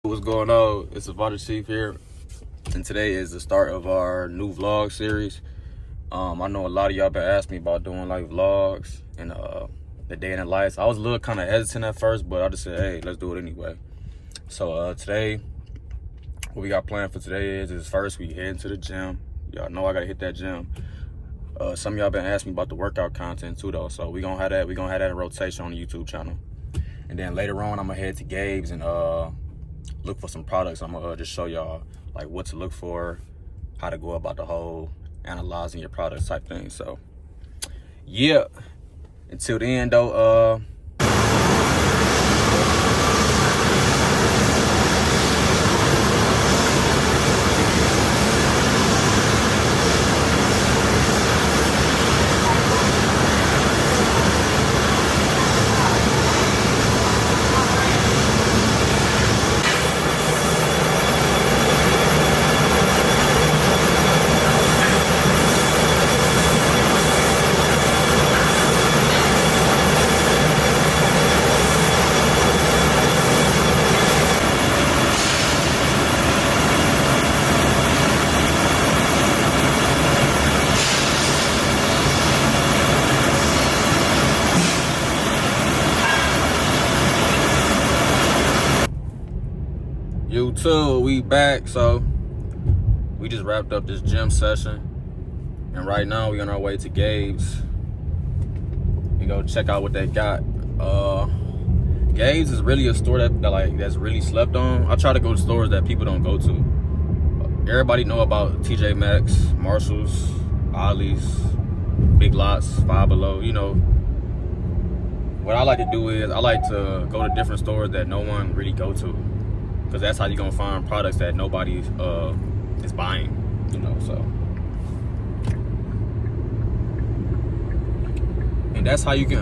What's going on? It's Avada Chief here, and today is the start of our new vlog series. I know a lot of y'all been asking me about doing like vlogs and the day in the life. I was a little kind of hesitant at first, but I just said, hey, let's do it anyway. So today, what we got planned for today is first we heading to the gym. Y'all know I gotta hit that gym. Some of y'all been asking me about the workout content too, though. So we gonna have that. We gonna have that in rotation on the YouTube channel. And then later on, I'm gonna head to Gabe's and look for some products. I'm gonna just show y'all like what to look for, how to go about the whole analyzing your products type thing. So yeah, until then though, YouTube, we back. So we just wrapped up this gym session, and right now we on our way to Gabe's. We go check out what they got. Gabe's is really a store that's really slept on. I try to go to stores that people don't go to. Everybody know about TJ Maxx, Marshalls, Ollie's, Big Lots, Five Below. You know, what I like to do is I like to go to different stores that no one really go to, because that's how you're gonna find products that nobody is buying, you know. So, and that's how you can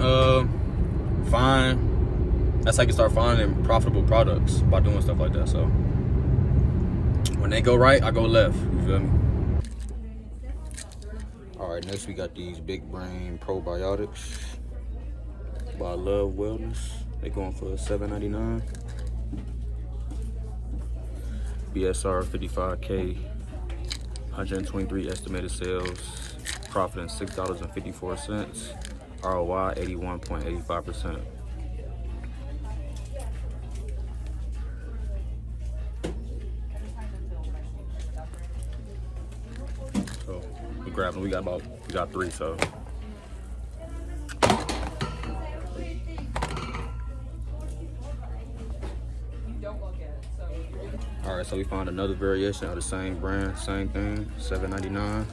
that's how you can start finding profitable products, by doing stuff like that. So when they go right, I go left. You feel me? All right, next we got these Big Brain Probiotics by Love Wellness. They going for $7.99. BSR 55K, 123 estimated sales, profiting $6.54, ROI 81.85%. So we grabbed them. We got three. So all right, so we found another variation of the same brand, same thing, $7.99.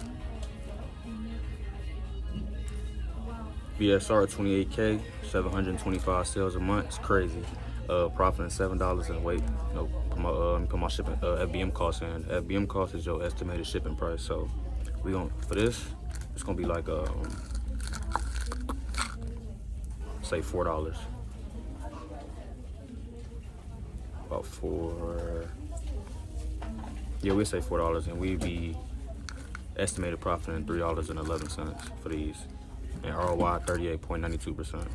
BSR 28K, 725 sales a month. It's crazy. Profiting $7 and wait. No, put my shipping FBM cost in. FBM cost is your estimated shipping price. So we for this, it's gonna be like say $4. About we say $4, and we'd be estimated profiting $3.11 for these, and ROI 38.92%.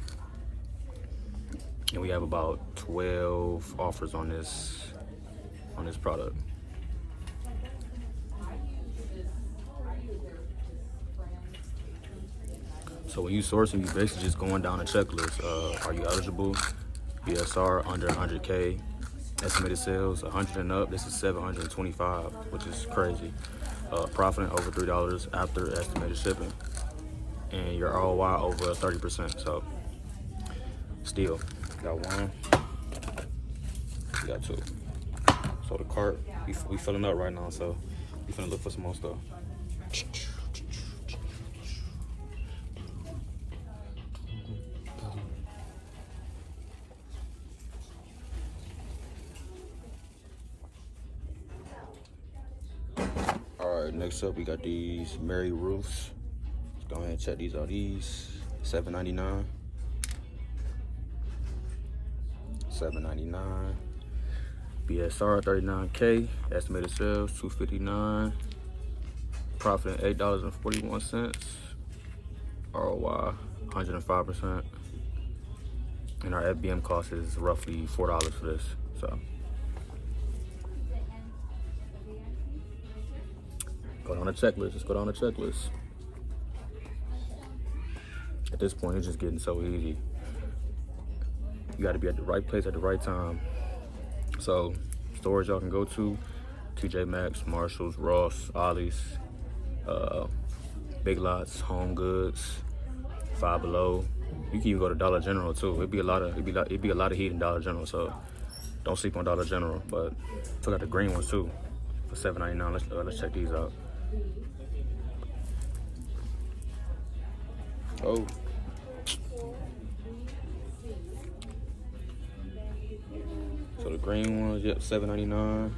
And we have about 12 offers on this product. So when you sourcing, you basically just going down a checklist. Are you eligible? BSR under 100K. Estimated sales 100 and up. This is 725, which is crazy. Profiting over $3 after estimated shipping, and your ROI over 30%. So still got one, we got two. So the cart, we filling up right now. So we finna look for some more stuff. Next up, we got these Mary Ruths. Let's go ahead and check these out. These $7.99. $7.99. BSR 39K. Estimated sales $259. Profiting $8.41. ROI 105%. And our FBM cost is roughly $4 for this. So Go down the checklist. Just go down the checklist. At this point, it's just getting so easy. You got to be at the right place at the right time. So, stores y'all can go to: TJ Maxx, Marshalls, Ross, Ollie's, Big Lots, Home Goods, Five Below. You can even go to Dollar General too. It'd be a lot of heat in Dollar General. So don't sleep on Dollar General. But still got the green ones too for $7.99. Let's check these out. Oh. So the green ones, yep, $7.99.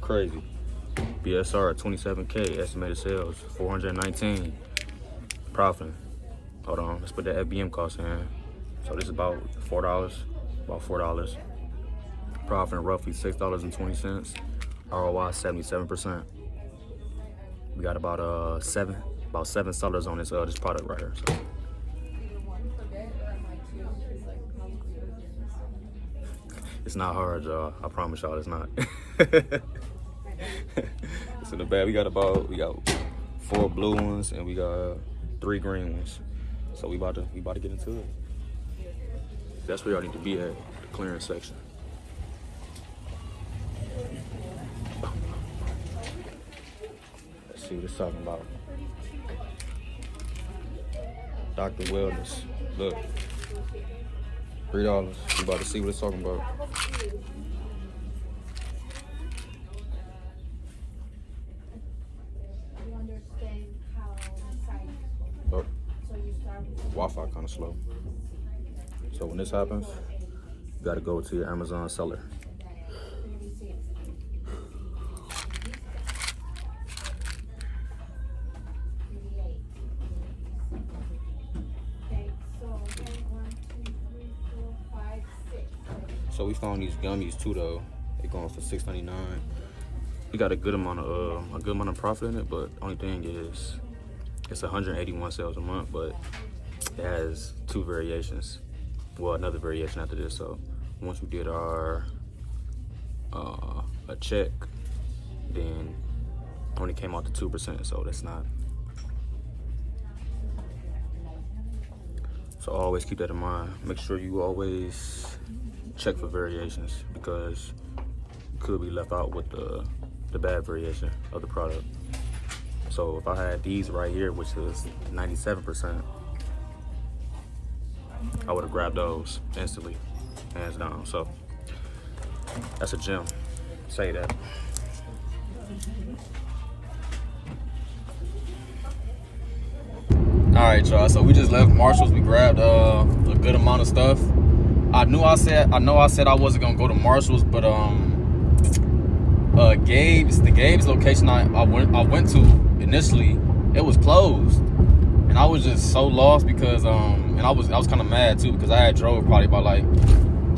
Crazy. BSR at 27K, estimated sales 419. Profit. Hold on, let's put the FBM cost in. So this is about $4. About $4. Profit roughly $6.20. ROI 77%. We got about seven sellers on this product right here. So. It's not hard, y'all. I promise y'all, it's not. It's in the bag. We got 4 blue ones and we got 3 green ones. So we about to get into it. That's where y'all need to be at, the clearance section. Let's see what it's talking about. Dr. Wellness. Look. $3. We about to see what it's talking about. Oh, Wi-Fi kind of slow. So when this happens, you gotta go to your Amazon seller. So we found these gummies too, though. They're going for $6.99. We got a good amount of profit in it, but only thing is, it's 181 sales a month, but it has 2 variations. Well, another variation after this. So once we did our a check, then only came out to 2%. So that's not. So always keep that in mind. Make sure you always check for variations, because you could be left out with the bad variation of the product. So if I had these right here, which is 97%, I would have grabbed those instantly, hands down. So that's a gem. Say that. All right, y'all. So we just left Marshalls. We grabbed a good amount of stuff. I know I said I wasn't gonna go to Marshalls, but the Gabe's location I went to initially, it was closed, and I was just so lost because and I was kind of mad too, because I had drove probably about like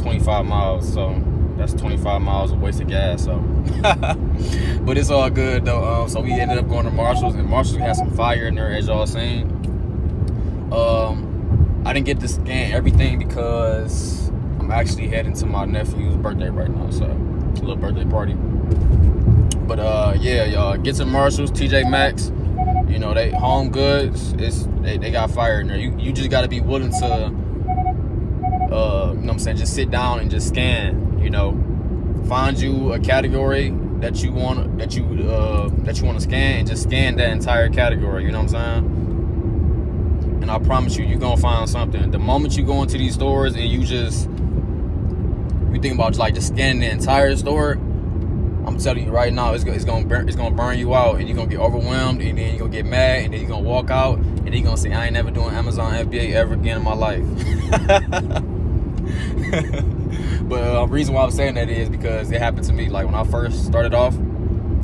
25 miles, so that's 25 miles of wasted gas. So, but it's all good though. So we ended up going to Marshalls, and Marshalls had some fire in there, as y'all seen. I didn't get to scan everything because I'm actually heading to my nephew's birthday right now, so a little birthday party. But yeah, y'all, get to Marshalls, TJ Maxx. You know, they Home Goods. They got fire in there. You just got to be willing to, you know what I'm saying, just sit down and just scan. You know, find you a category that you want to scan, and just scan that entire category. You know what I'm saying? And I promise you're gonna find something. The moment you go into these stores and you think about just scanning the entire store, I'm telling you right now, it's gonna burn you out, and you're gonna get overwhelmed, and then you're gonna get mad, and then you're gonna walk out, and then you're gonna say, I ain't never doing Amazon FBA ever again in my life. But the reason why I'm saying that is because it happened to me. Like when I first started off,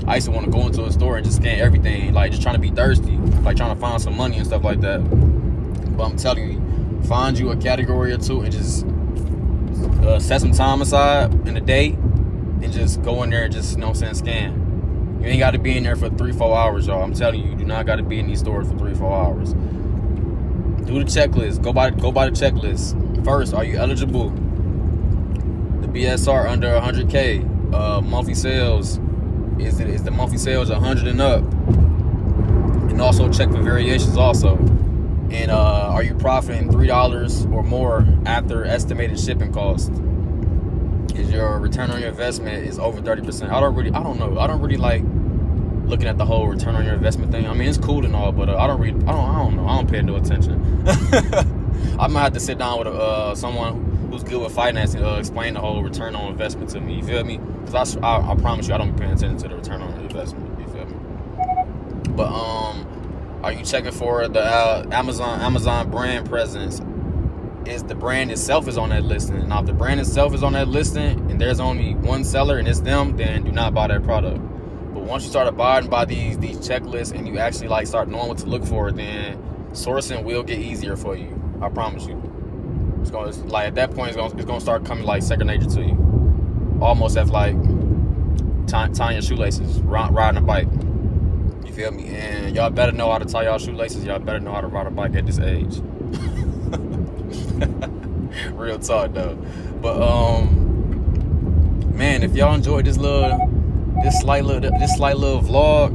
I used to want to go into a store and just scan everything, like just trying to be thirsty, like trying to find some money and stuff like that. But I'm telling you, find you a category or two and just set some time aside in the day and just go in there and just, you know what I'm saying, scan. You ain't got to be in there for 3-4 hours, y'all. I'm telling you, you do not got to be in these stores for 3-4 hours. Do the checklist. Go by the checklist. First, are you eligible? The BSR under 100K. monthly sales. Is the monthly sales 100 and up? And also check for variations also. And are you profiting $3 or more after estimated shipping cost? Is your return on your investment is over 30%? I don't know. I don't really like looking at the whole return on your investment thing. I mean, it's cool and all, but I don't know. I don't pay no attention. I might have to sit down with someone who's good with financing, explain the whole return on investment to me. You feel me? Because I promise you, I don't be paying attention to the return on investment. You feel me? But are you checking for the Amazon brand presence? Is the brand itself is on that listing? Now, if the brand itself is on that listing and there's only one seller and it's them, then do not buy that product. But once you start abiding by these checklists and you actually like start knowing what to look for, then sourcing will get easier for you. I promise you. It's like at that point, it's gonna start coming like second nature to you. Almost as like tying your shoelaces, riding a bike. You feel me? And y'all better know how to tie y'all shoelaces. Y'all better know how to ride a bike at this age. Real talk though. But man, if y'all enjoyed this slight little vlog,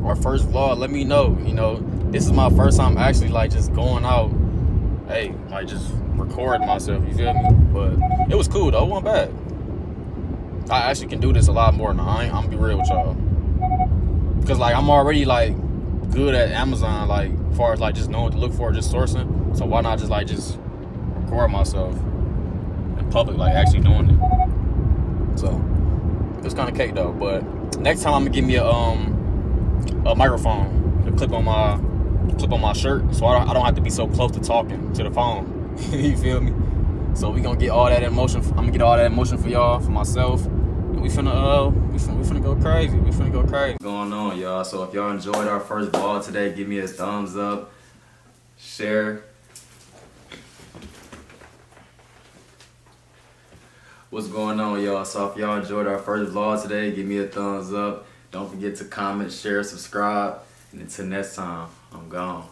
our first vlog, let me know. You know, this is my first time actually like just going out, hey, like just recording myself, you feel me? But it was cool though, it wasn't bad. I actually can do this a lot more now. I'm gonna be real with y'all. Because like I'm already like good at Amazon, like as far as like just knowing what to look for, just sourcing. So why not just record myself in public, like actually doing it. So it's kind of cake though. But next time I'm gonna give me a microphone to clip on my shirt, so I don't have to be so close to talking to the phone. You feel me? So we gonna get all that emotion. I'm gonna get all that emotion for y'all, for myself. And we finna go crazy. We finna go crazy. What's going on, y'all? So if y'all enjoyed our first vlog today, give me a thumbs up, share. What's going on, y'all? So if y'all enjoyed our first vlog today, give me a thumbs up. Don't forget to comment, share, subscribe. And until next time, I'm gone.